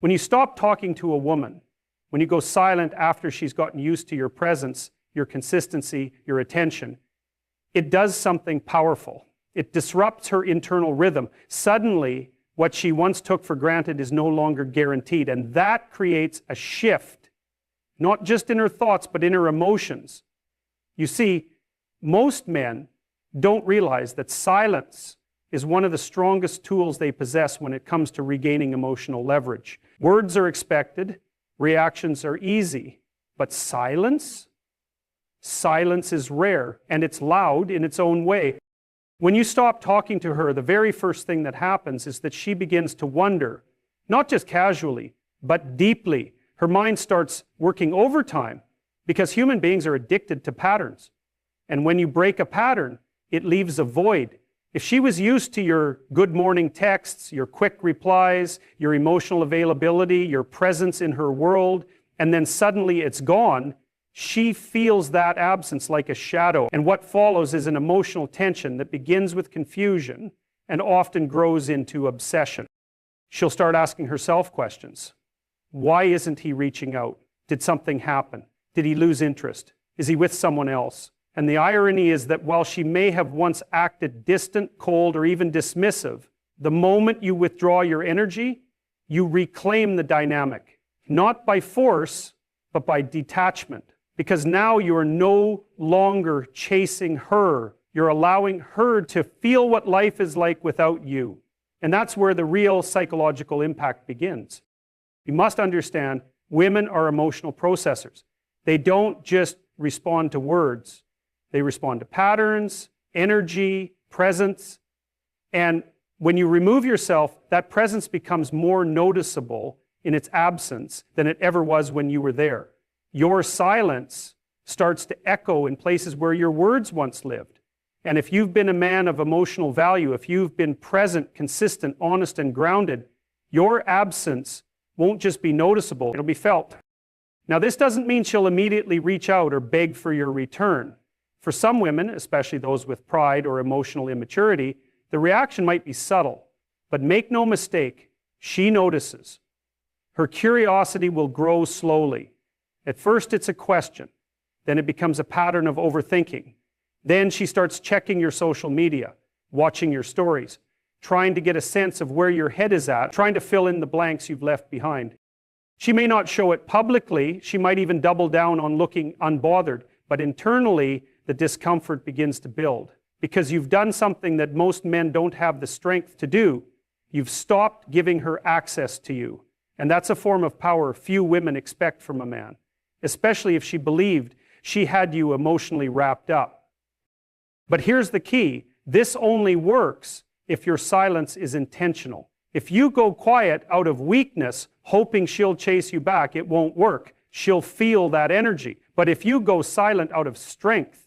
When you stop talking to a woman, when you go silent after she's gotten used to your presence, your consistency, your attention, it does something powerful. It disrupts her internal rhythm. Suddenly, what she once took for granted is no longer guaranteed, and that creates a shift, not just in her thoughts, but in her emotions. You see, most men don't realize that silence is one of the strongest tools they possess when it comes to regaining emotional leverage. Words are expected, reactions are easy, but silence? Silence is rare, and it's loud in its own way. When you stop talking to her, the very first thing that happens is that she begins to wonder, not just casually, but deeply. Her mind starts working overtime because human beings are addicted to patterns. And when you break a pattern, it leaves a void. If she was used to your good morning texts, your quick replies, your emotional availability, your presence in her world, and then suddenly it's gone, she feels that absence like a shadow. And what follows is an emotional tension that begins with confusion and often grows into obsession. She'll start asking herself questions. Why isn't he reaching out? Did something happen? Did he lose interest? Is he with someone else? And the irony is that while she may have once acted distant, cold, or even dismissive, the moment you withdraw your energy, you reclaim the dynamic. Not by force, but by detachment. Because now you are no longer chasing her. You're allowing her to feel what life is like without you. And that's where the real psychological impact begins. You must understand, women are emotional processors. They don't just respond to words. They respond to patterns, energy, presence. And when you remove yourself, that presence becomes more noticeable in its absence than it ever was when you were there. Your silence starts to echo in places where your words once lived. And if you've been a man of emotional value, if you've been present, consistent, honest, and grounded, your absence won't just be noticeable, it'll be felt. Now, this doesn't mean she'll immediately reach out or beg for your return. For some women, especially those with pride or emotional immaturity, the reaction might be subtle. But make no mistake, she notices. Her curiosity will grow slowly. At first, it's a question. Then it becomes a pattern of overthinking. Then she starts checking your social media, watching your stories, trying to get a sense of where your head is at, trying to fill in the blanks you've left behind. She may not show it publicly. She might even double down on looking unbothered. But internally, the discomfort begins to build. Because you've done something that most men don't have the strength to do. You've stopped giving her access to you. And that's a form of power few women expect from a man, especially if she believed she had you emotionally wrapped up. But here's the key. This only works if your silence is intentional. If you go quiet out of weakness, hoping she'll chase you back, it won't work. She'll feel that energy. But if you go silent out of strength,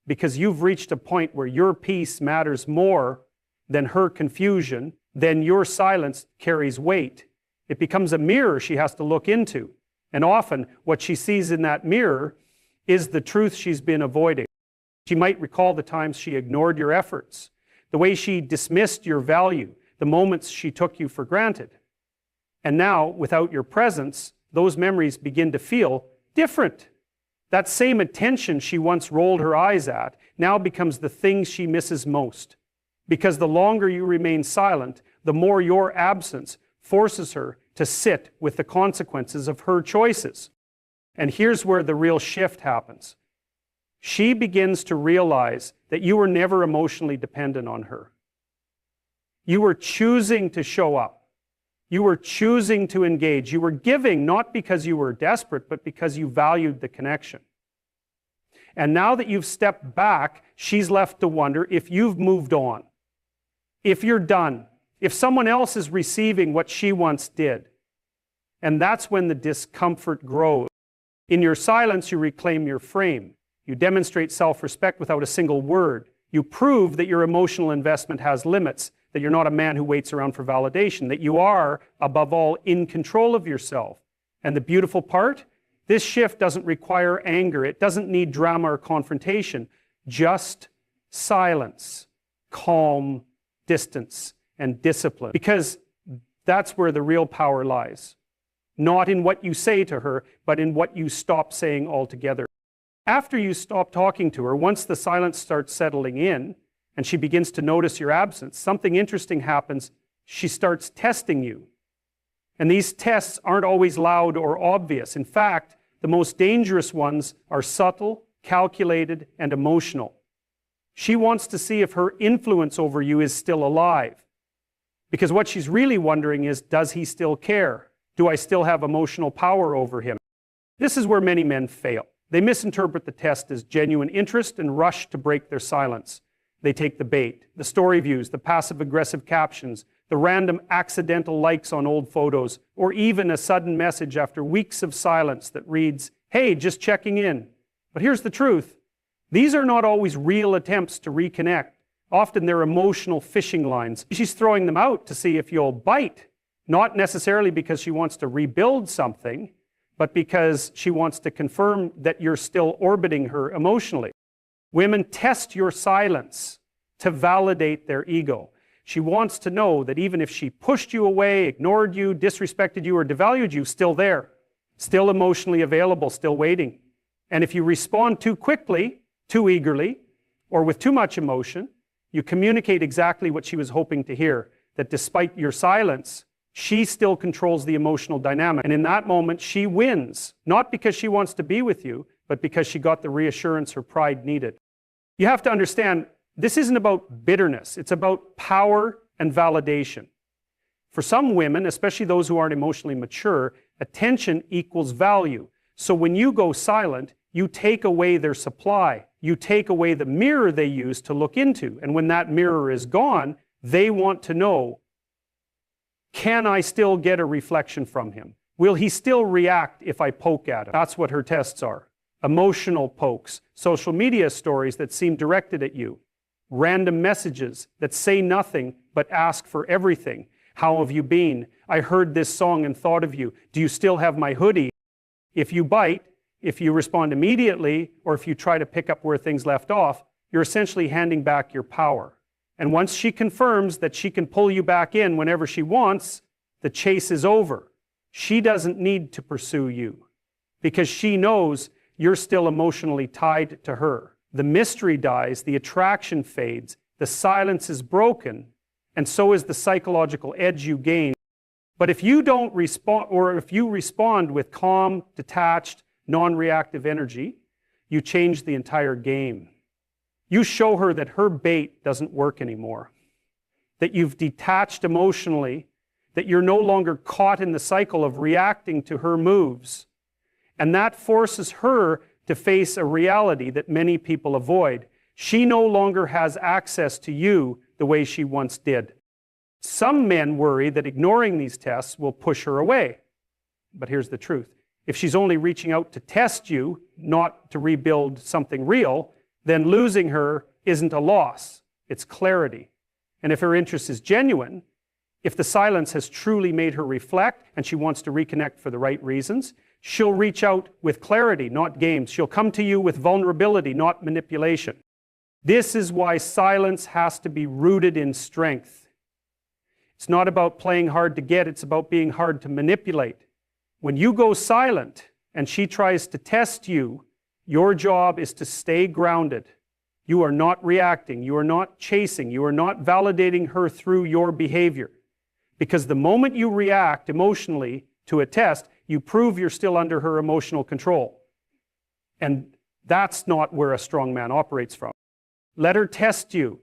because you've reached a point where your peace matters more than her confusion, then your silence carries weight. It becomes a mirror she has to look into. And often, what she sees in that mirror is the truth she's been avoiding. She might recall the times she ignored your efforts, the way she dismissed your value, the moments she took you for granted. And now, without your presence, those memories begin to feel different. That same attention she once rolled her eyes at now becomes the thing she misses most. Because the longer you remain silent, the more your absence forces her to sit with the consequences of her choices. And here's where the real shift happens. She begins to realize that you were never emotionally dependent on her. You were choosing to show up. You were choosing to engage. You were giving not because you were desperate, but because you valued the connection. And now that you've stepped back, she's left to wonder if you've moved on, if you're done, if someone else is receiving what she once did. And that's when the discomfort grows. In your silence, you reclaim your frame. You demonstrate self-respect without a single word. You prove that your emotional investment has limits, that you're not a man who waits around for validation, that you are, above all, in control of yourself. And the beautiful part? This shift doesn't require anger. It doesn't need drama or confrontation. Just silence, calm, distance, and discipline. Because that's where the real power lies. not in what you say to her, but in what you stop saying altogether. After you stop talking to her, once the silence starts settling in, and she begins to notice your absence, something interesting happens. She starts testing you. And these tests aren't always loud or obvious. In fact, the most dangerous ones are subtle, calculated, and emotional. She wants to see if her influence over you is still alive. Because what she's really wondering is, does he still care? Do I still have emotional power over him? This is where many men fail. They misinterpret the test as genuine interest and rush to break their silence. They take the bait, the story views, the passive-aggressive captions, the random accidental likes on old photos, or even a sudden message after weeks of silence that reads, "Hey, just checking in." But here's the truth. These are not always real attempts to reconnect. Often they're emotional fishing lines. She's throwing them out to see if you'll bite, not necessarily because she wants to rebuild something, but because she wants to confirm that you're still orbiting her emotionally. Women test your silence to validate their ego. She wants to know that even if she pushed you away, ignored you, disrespected you, or devalued you, still there, still emotionally available, still waiting. And if you respond too quickly, too eagerly, or with too much emotion, you communicate exactly what she was hoping to hear, that despite your silence, she still controls the emotional dynamic. And in that moment, she wins, not because she wants to be with you, but because she got the reassurance her pride needed. You have to understand, this isn't about bitterness. It's about power and validation. For some women, especially those who aren't emotionally mature, attention equals value. So when you go silent, you take away their supply. You take away the mirror they use to look into. And when that mirror is gone, they want to know, can I still get a reflection from him? Will he still react if I poke at him? That's what her tests are. Emotional pokes, social media stories that seem directed at you, random messages that say nothing but ask for everything. How have you been? I heard this song and thought of you. Do you still have my hoodie? If you bite, if you respond immediately, or if you try to pick up where things left off, you're essentially handing back your power. And once she confirms that she can pull you back in whenever she wants, the chase is over. She doesn't need to pursue you because she knows you're still emotionally tied to her. The mystery dies, the attraction fades, the silence is broken, and so is the psychological edge you gain. But if you don't respond, or if you respond with calm, detached, non-reactive energy, you change the entire game. You show her that her bait doesn't work anymore, that you've detached emotionally, that you're no longer caught in the cycle of reacting to her moves. And that forces her to face a reality that many people avoid. She no longer has access to you the way she once did. Some men worry that ignoring these tests will push her away. But here's the truth. If she's only reaching out to test you, not to rebuild something real, then losing her isn't a loss, it's clarity. And if her interest is genuine, if the silence has truly made her reflect and she wants to reconnect for the right reasons, she'll reach out with clarity, not games. She'll come to you with vulnerability, not manipulation. This is why silence has to be rooted in strength. It's not about playing hard to get, it's about being hard to manipulate. When you go silent and she tries to test you, your job is to stay grounded. You are not reacting, you are not chasing, you are not validating her through your behavior. Because the moment you react emotionally to a test, you prove you're still under her emotional control. And that's not where a strong man operates from. Let her test you.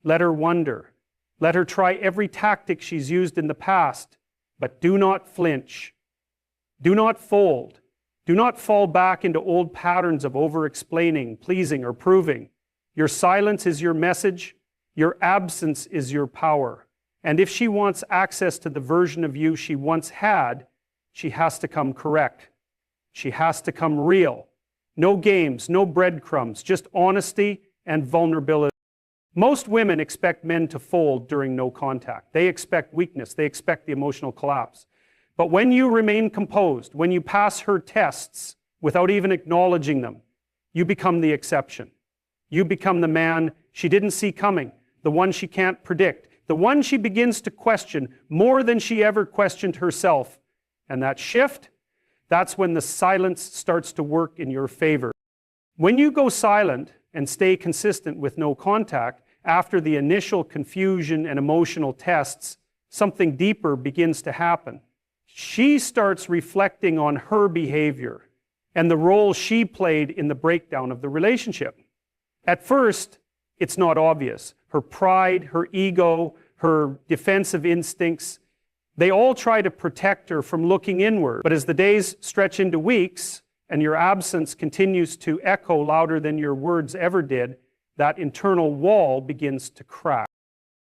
Let her wonder. Let her try every tactic she's used in the past. But do not flinch. Do not fold. Do not fall back into old patterns of over-explaining, pleasing, or proving. Your silence is your message. Your absence is your power. And if she wants access to the version of you she once had, she has to come correct. She has to come real. No games, no breadcrumbs, just honesty and vulnerability. Most women expect men to fold during no contact. They expect weakness. They expect the emotional collapse. But when you remain composed, when you pass her tests without even acknowledging them, you become the exception. You become the man she didn't see coming, the one she can't predict, the one she begins to question more than she ever questioned herself. And that shift, that's when the silence starts to work in your favor. When you go silent and stay consistent with no contact, after the initial confusion and emotional tests, something deeper begins to happen. She starts reflecting on her behavior and the role she played in the breakdown of the relationship. At first, it's not obvious. Her pride, her ego, her defensive instincts, they all try to protect her from looking inward. But as the days stretch into weeks and your absence continues to echo louder than your words ever did, that internal wall begins to crack.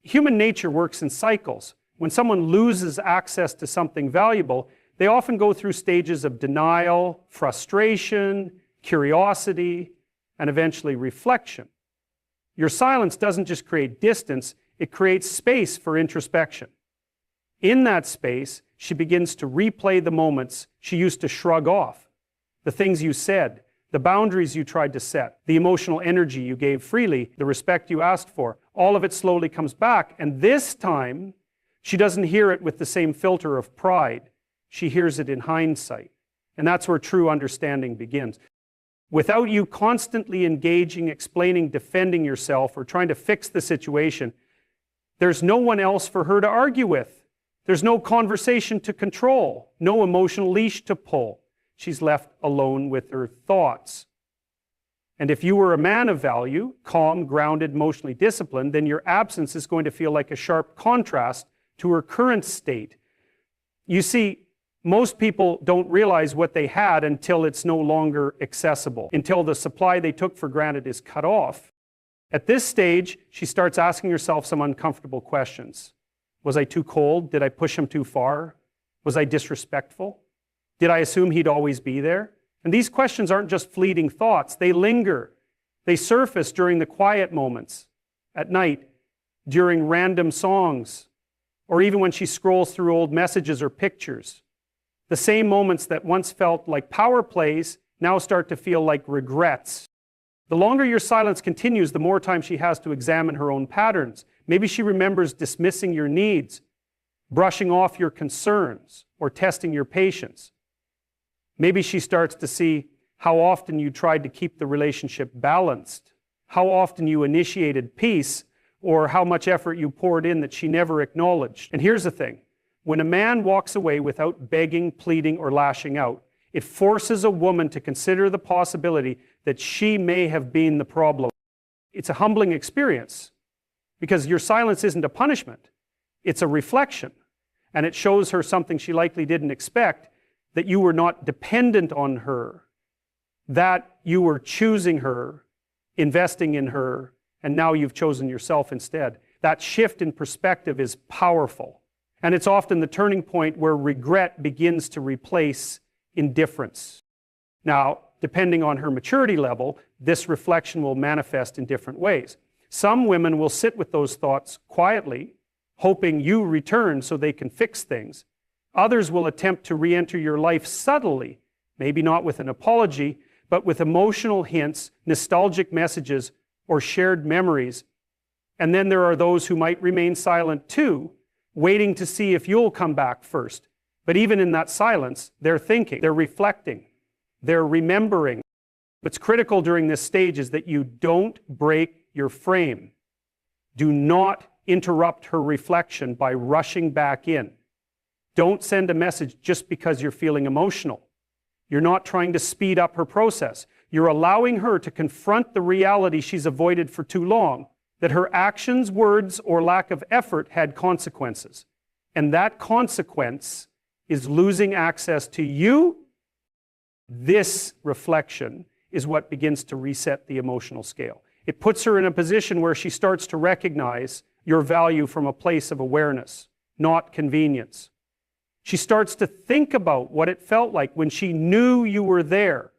Human nature works in cycles. When someone loses access to something valuable, they often go through stages of denial, frustration, curiosity, and eventually reflection. Your silence doesn't just create distance, it creates space for introspection. In that space, she begins to replay the moments she used to shrug off, the things you said, the boundaries you tried to set, the emotional energy you gave freely, the respect you asked for. All of it slowly comes back, and this time, she doesn't hear it with the same filter of pride. She hears it in hindsight. And that's where true understanding begins. Without you constantly engaging, explaining, defending yourself, or trying to fix the situation, there's no one else for her to argue with. There's no conversation to control, no emotional leash to pull. She's left alone with her thoughts. And if you were a man of value, calm, grounded, emotionally disciplined, then your absence is going to feel like a sharp contrast to her current state. You see, most people don't realize what they had until it's no longer accessible, until the supply they took for granted is cut off. At this stage, she starts asking herself some uncomfortable questions. Was I too cold? Did I push him too far? Was I disrespectful? Did I assume he'd always be there? And these questions aren't just fleeting thoughts. They linger. They surface during the quiet moments, at night, during random songs, or even when she scrolls through old messages or pictures. The same moments that once felt like power plays now start to feel like regrets. The longer your silence continues, the more time she has to examine her own patterns. Maybe she remembers dismissing your needs, brushing off your concerns, or testing your patience. Maybe she starts to see how often you tried to keep the relationship balanced, how often you initiated peace, or how much effort you poured in that she never acknowledged. And here's the thing. When a man walks away without begging, pleading, or lashing out, it forces a woman to consider the possibility that she may have been the problem. It's a humbling experience because your silence isn't a punishment. It's a reflection. And it shows her something she likely didn't expect, that you were not dependent on her, that you were choosing her, investing in her, and now you've chosen yourself instead. That shift in perspective is powerful. And it's often the turning point where regret begins to replace indifference. Now, depending on her maturity level, this reflection will manifest in different ways. Some women will sit with those thoughts quietly, hoping you return so they can fix things. Others will attempt to re-enter your life subtly, maybe not with an apology, but with emotional hints, nostalgic messages, or shared memories. And then there are those who might remain silent too, waiting to see if you'll come back first. But even in that silence, they're thinking, they're reflecting, they're remembering. What's critical during this stage is that you don't break your frame. Do not interrupt her reflection by rushing back in. Don't send a message just because you're feeling emotional. You're not trying to speed up her process. You're allowing her to confront the reality she's avoided for too long, that her actions, words, or lack of effort had consequences. And that consequence is losing access to you. This reflection is what begins to reset the emotional scale. It puts her in a position where she starts to recognize your value from a place of awareness, not convenience. She starts to think about what it felt like when she knew you were there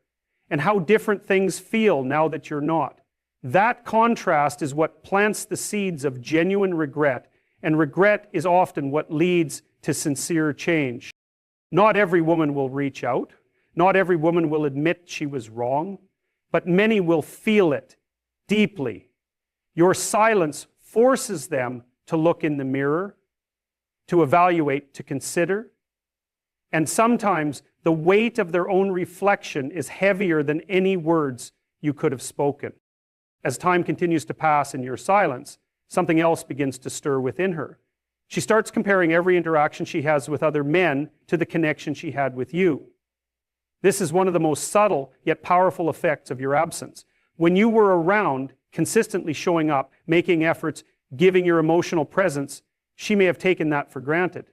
and how different things feel now that you're not. That contrast is what plants the seeds of genuine regret, and regret is often what leads to sincere change. Not every woman will reach out. Not every woman will admit she was wrong, but many will feel it deeply. Your silence forces them to look in the mirror, to evaluate, to consider. And sometimes the weight of their own reflection is heavier than any words you could have spoken. As time continues to pass in your silence, something else begins to stir within her. She starts comparing every interaction she has with other men to the connection she had with you. This is one of the most subtle yet powerful effects of your absence. When you were around, consistently showing up, making efforts, giving your emotional presence, she may have taken that for granted.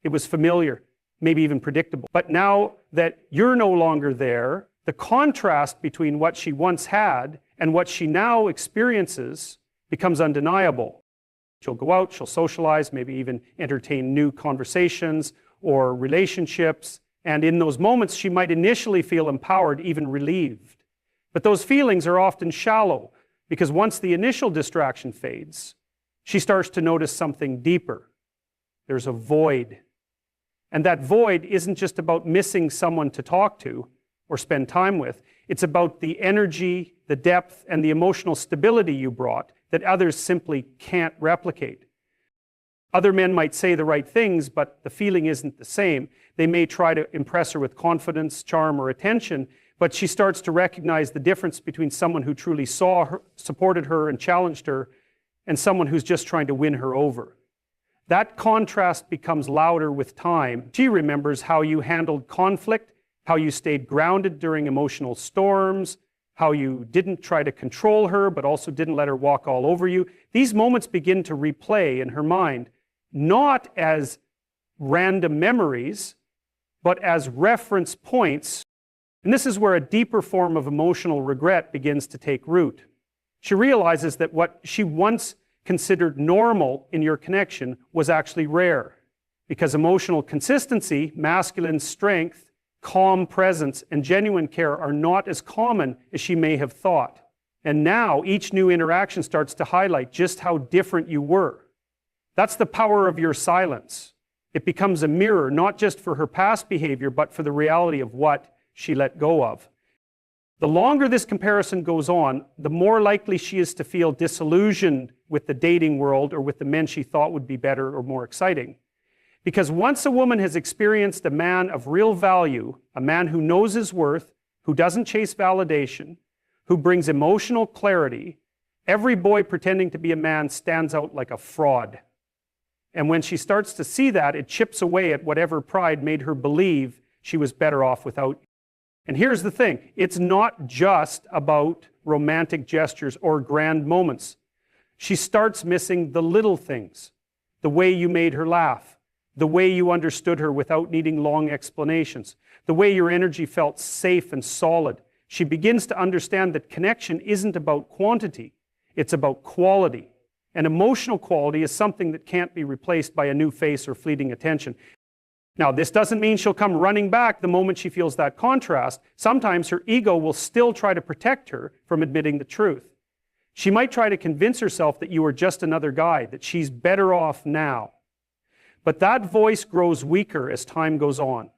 It was familiar, maybe even predictable. But now that you're no longer there, the contrast between what she once had and what she now experiences becomes undeniable. She'll go out, she'll socialize, maybe even entertain new conversations or relationships. And in those moments, she might initially feel empowered, even relieved. But those feelings are often shallow, because once the initial distraction fades, she starts to notice something deeper. There's a void. And that void isn't just about missing someone to talk to or spend time with. It's about the energy, the depth, and the emotional stability you brought that others simply can't replicate. Other men might say the right things, but the feeling isn't the same. They may try to impress her with confidence, charm, or attention, but she starts to recognize the difference between someone who truly saw her, supported her, and challenged her, and someone who's just trying to win her over. That contrast becomes louder with time. She remembers how you handled conflict, how you stayed grounded during emotional storms, how you didn't try to control her, but also didn't let her walk all over you. These moments begin to replay in her mind, not as random memories, but as reference points. And this is where a deeper form of emotional regret begins to take root. She realizes that what she once considered normal in your connection was actually rare, because emotional consistency, masculine strength, calm presence, and genuine care are not as common as she may have thought. And now each new interaction starts to highlight just how different you were. That's the power of your silence. It becomes a mirror, not just for her past behavior, but for the reality of what she let go of. The longer this comparison goes on, the more likely she is to feel disillusioned with the dating world or with the men she thought would be better or more exciting. Because once a woman has experienced a man of real value, a man who knows his worth, who doesn't chase validation, who brings emotional clarity, every boy pretending to be a man stands out like a fraud. And when she starts to see that, it chips away at whatever pride made her believe she was better off without you. And here's the thing, it's not just about romantic gestures or grand moments. She starts missing the little things, the way you made her laugh, the way you understood her without needing long explanations, the way your energy felt safe and solid. She begins to understand that connection isn't about quantity, it's about quality. And emotional quality is something that can't be replaced by a new face or fleeting attention. Now, this doesn't mean she'll come running back the moment she feels that contrast. Sometimes her ego will still try to protect her from admitting the truth. She might try to convince herself that you are just another guy, that she's better off now. But that voice grows weaker as time goes on,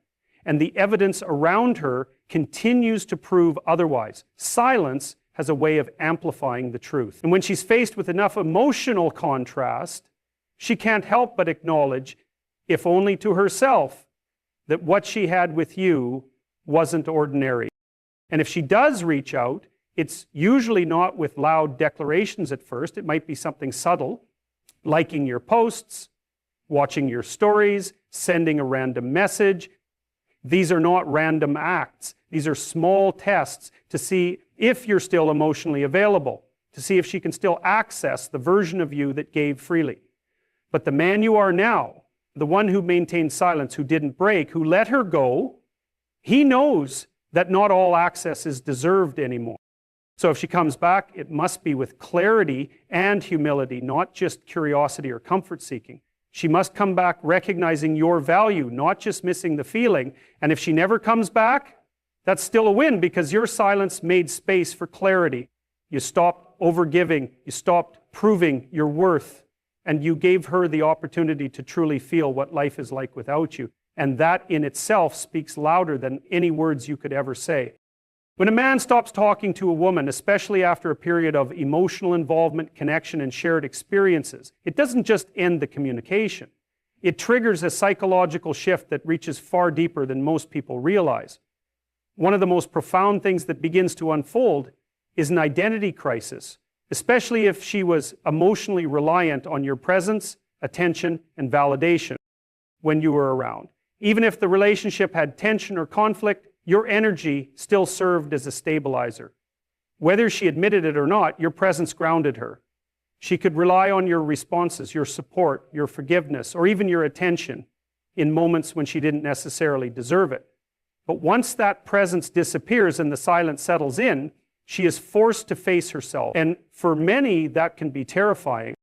and the evidence around her continues to prove otherwise. Silence has a way of amplifying the truth. And when she's faced with enough emotional contrast, she can't help but acknowledge, if only to herself, that what she had with you wasn't ordinary. And if she does reach out, it's usually not with loud declarations at first. It might be something subtle, liking your posts, watching your stories, sending a random message. These are not random acts. These are small tests to see if you're still emotionally available, to see if she can still access the version of you that gave freely. But the man you are now, the one who maintained silence, who didn't break, who let her go, he knows that not all access is deserved anymore. So if she comes back, it must be with clarity and humility, not just curiosity or comfort seeking. She must come back recognizing your value, not just missing the feeling. And if she never comes back, that's still a win, because your silence made space for clarity. You stopped overgiving, you stopped proving your worth, and you gave her the opportunity to truly feel what life is like without you. And that in itself speaks louder than any words you could ever say. When a man stops talking to a woman, especially after a period of emotional involvement, connection, and shared experiences, it doesn't just end the communication. It triggers a psychological shift that reaches far deeper than most people realize. One of the most profound things that begins to unfold is an identity crisis, especially if she was emotionally reliant on your presence, attention, and validation when you were around. Even if the relationship had tension or conflict, your energy still served as a stabilizer. Whether she admitted it or not, your presence grounded her. She could rely on your responses, your support, your forgiveness, or even your attention in moments when she didn't necessarily deserve it. But once that presence disappears and the silence settles in, she is forced to face herself. And for many, that can be terrifying.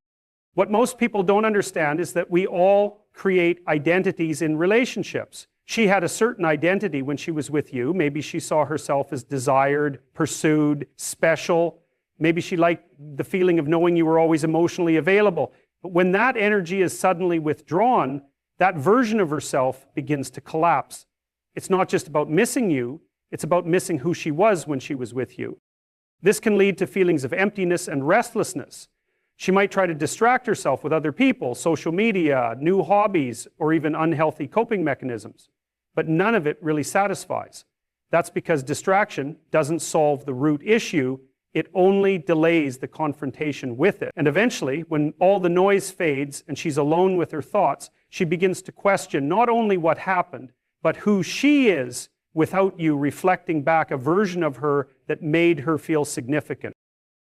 What most people don't understand is that we all create identities in relationships. She had a certain identity when she was with you. Maybe she saw herself as desired, pursued, special. Maybe she liked the feeling of knowing you were always emotionally available. But when that energy is suddenly withdrawn, that version of herself begins to collapse. It's not just about missing you, it's about missing who she was when she was with you. This can lead to feelings of emptiness and restlessness. She might try to distract herself with other people, social media, new hobbies, or even unhealthy coping mechanisms. But none of it really satisfies. That's because distraction doesn't solve the root issue, it only delays the confrontation with it. And eventually, when all the noise fades and she's alone with her thoughts, she begins to question not only what happened, but who she is without you reflecting back a version of her that made her feel significant.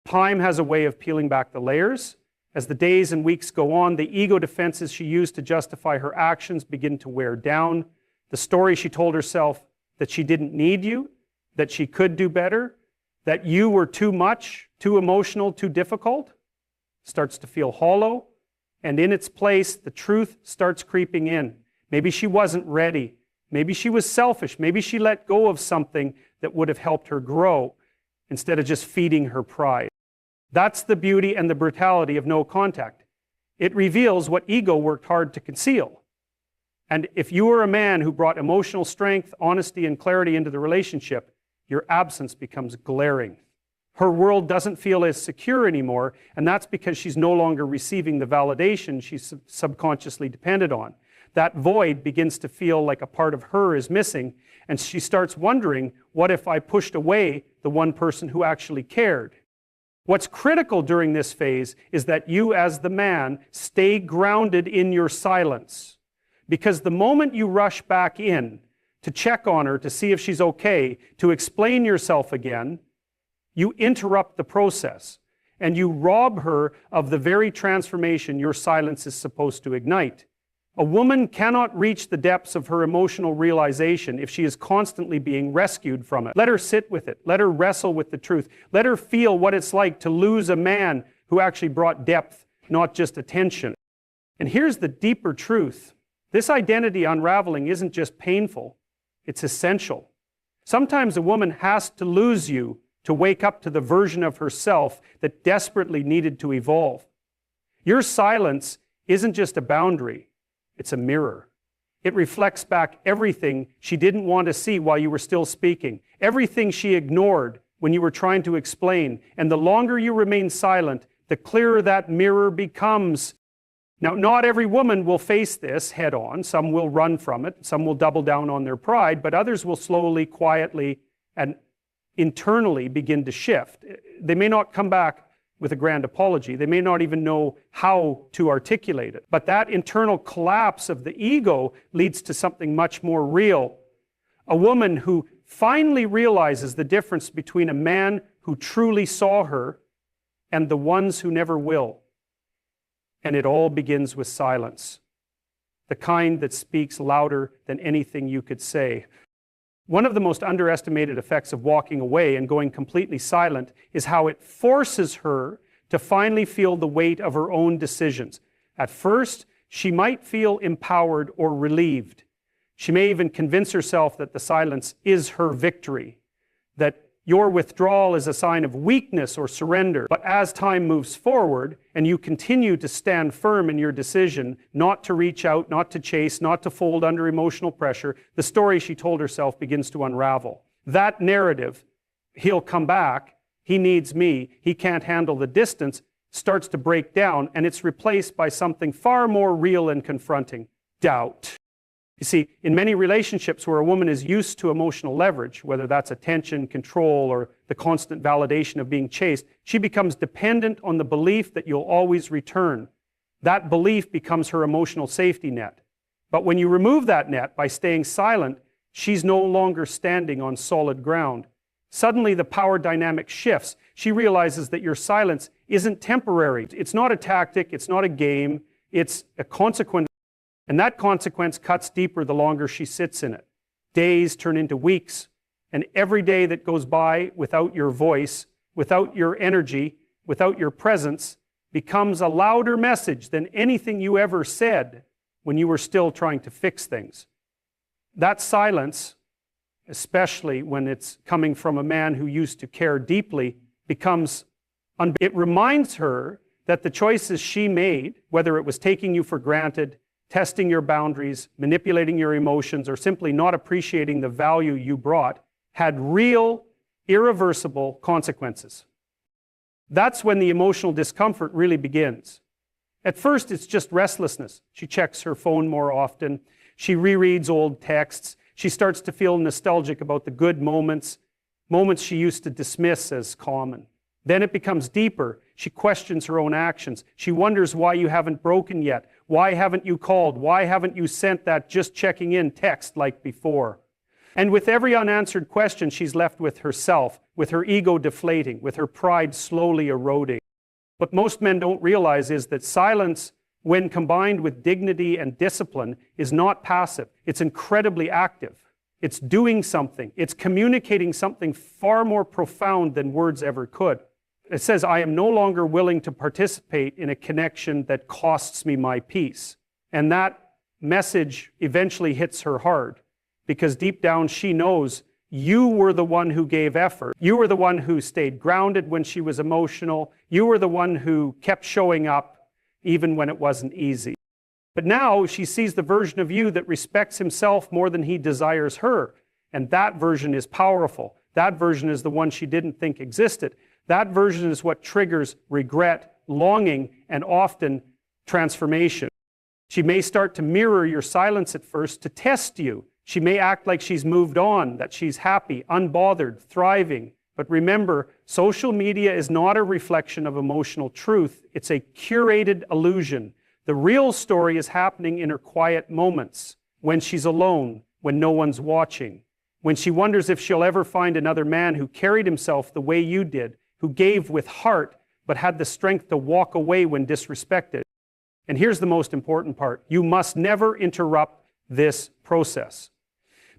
Time has a way of peeling back the layers. As the days and weeks go on, the ego defenses she used to justify her actions begin to wear down. The story she told herself that she didn't need you, that she could do better, that you were too much, too emotional, too difficult, starts to feel hollow. And in its place, the truth starts creeping in. Maybe she wasn't ready. Maybe she was selfish. Maybe she let go of something that would have helped her grow instead of just feeding her pride. That's the beauty and the brutality of no contact. It reveals what ego worked hard to conceal. And if you were a man who brought emotional strength, honesty, and clarity into the relationship, your absence becomes glaring. Her world doesn't feel as secure anymore, and that's because she's no longer receiving the validation she subconsciously depended on. That void begins to feel like a part of her is missing, and she starts wondering, what if I pushed away the one person who actually cared? What's critical during this phase is that you, as the man, stay grounded in your silence. Because the moment you rush back in to check on her, to see if she's okay, to explain yourself again, you interrupt the process, and you rob her of the very transformation your silence is supposed to ignite. A woman cannot reach the depths of her emotional realization if she is constantly being rescued from it. Let her sit with it. Let her wrestle with the truth. Let her feel what it's like to lose a man who actually brought depth, not just attention. And here's the deeper truth. This identity unraveling isn't just painful, it's essential. Sometimes a woman has to lose you to wake up to the version of herself that desperately needed to evolve. Your silence isn't just a boundary. It's a mirror. It reflects back everything she didn't want to see while you were still speaking, everything she ignored when you were trying to explain. And the longer you remain silent, the clearer that mirror becomes. Now, not every woman will face this head on. Some will run from it. Some will double down on their pride, but others will slowly, quietly, and internally begin to shift. They may not come back with a grand apology. They may not even know how to articulate it. But that internal collapse of the ego leads to something much more real. A woman who finally realizes the difference between a man who truly saw her and the ones who never will. And it all begins with silence, the kind that speaks louder than anything you could say. One of the most underestimated effects of walking away and going completely silent is how it forces her to finally feel the weight of her own decisions. At first, she might feel empowered or relieved. She may even convince herself that the silence is her victory, that your withdrawal is a sign of weakness or surrender. But as time moves forward and you continue to stand firm in your decision not to reach out, not to chase, not to fold under emotional pressure, the story she told herself begins to unravel. That narrative, he'll come back, he needs me, he can't handle the distance, starts to break down, and it's replaced by something far more real and confronting. doubt. You see, in many relationships where a woman is used to emotional leverage, whether that's attention, control, or the constant validation of being chased, she becomes dependent on the belief that you'll always return. That belief becomes her emotional safety net. But when you remove that net by staying silent, she's no longer standing on solid ground. Suddenly the power dynamic shifts. She realizes that your silence isn't temporary. It's not a tactic, it's not a game, it's a consequence. And that consequence cuts deeper the longer she sits in it. Days turn into weeks, and every day that goes by without your voice, without your energy, without your presence, becomes a louder message than anything you ever said when you were still trying to fix things. That silence, especially when it's coming from a man who used to care deeply, it reminds her that the choices she made, whether it was taking you for granted, testing your boundaries, manipulating your emotions, or simply not appreciating the value you brought, had real, irreversible consequences. That's when the emotional discomfort really begins. At first, it's just restlessness. She checks her phone more often. She rereads old texts. She starts to feel nostalgic about the good moments she used to dismiss as common. Then it becomes deeper. She questions her own actions. She wonders why you haven't broken yet. Why haven't you called? Why haven't you sent that just checking in text like before? And with every unanswered question, she's left with herself, with her ego deflating, with her pride slowly eroding. What most men don't realize is that silence, when combined with dignity and discipline, is not passive. It's incredibly active. It's doing something. It's communicating something far more profound than words ever could. It says, I am no longer willing to participate in a connection that costs me my peace. And that message eventually hits her hard, because deep down she knows you were the one who gave effort. You were the one who stayed grounded when she was emotional. You were the one who kept showing up even when it wasn't easy. But now she sees the version of you that respects himself more than he desires her. And that version is powerful. That version is the one she didn't think existed. That version is what triggers regret, longing, and often transformation. She may start to mirror your silence at first to test you. She may act like she's moved on, that she's happy, unbothered, thriving. But remember, social media is not a reflection of emotional truth. It's a curated illusion. The real story is happening in her quiet moments, when she's alone, when no one's watching, when she wonders if she'll ever find another man who carried himself the way you did, who gave with heart, but had the strength to walk away when disrespected. And here's the most important part. You must never interrupt this process.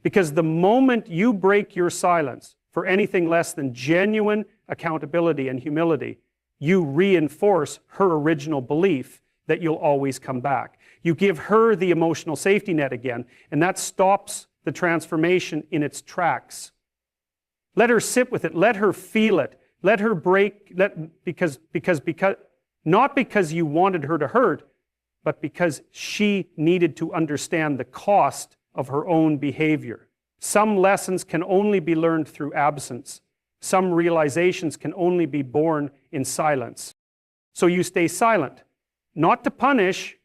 Because the moment you break your silence for anything less than genuine accountability and humility, you reinforce her original belief that you'll always come back. You give her the emotional safety net again, and that stops the transformation in its tracks. Let her sit with it. Let her feel it. Let her break, because not because you wanted her to hurt, but because she needed to understand the cost of her own behavior. Some lessons can only be learned through absence. Some realizations can only be born in silence. So you stay silent, not to punish,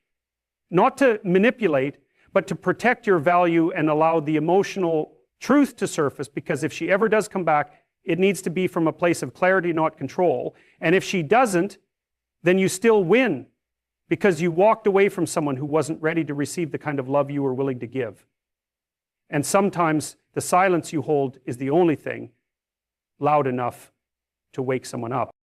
not to manipulate, but to protect your value and allow the emotional truth to surface, because if she ever does come back, it needs to be from a place of clarity, not control. And if she doesn't, then you still win, because you walked away from someone who wasn't ready to receive the kind of love you were willing to give. And sometimes the silence you hold is the only thing loud enough to wake someone up.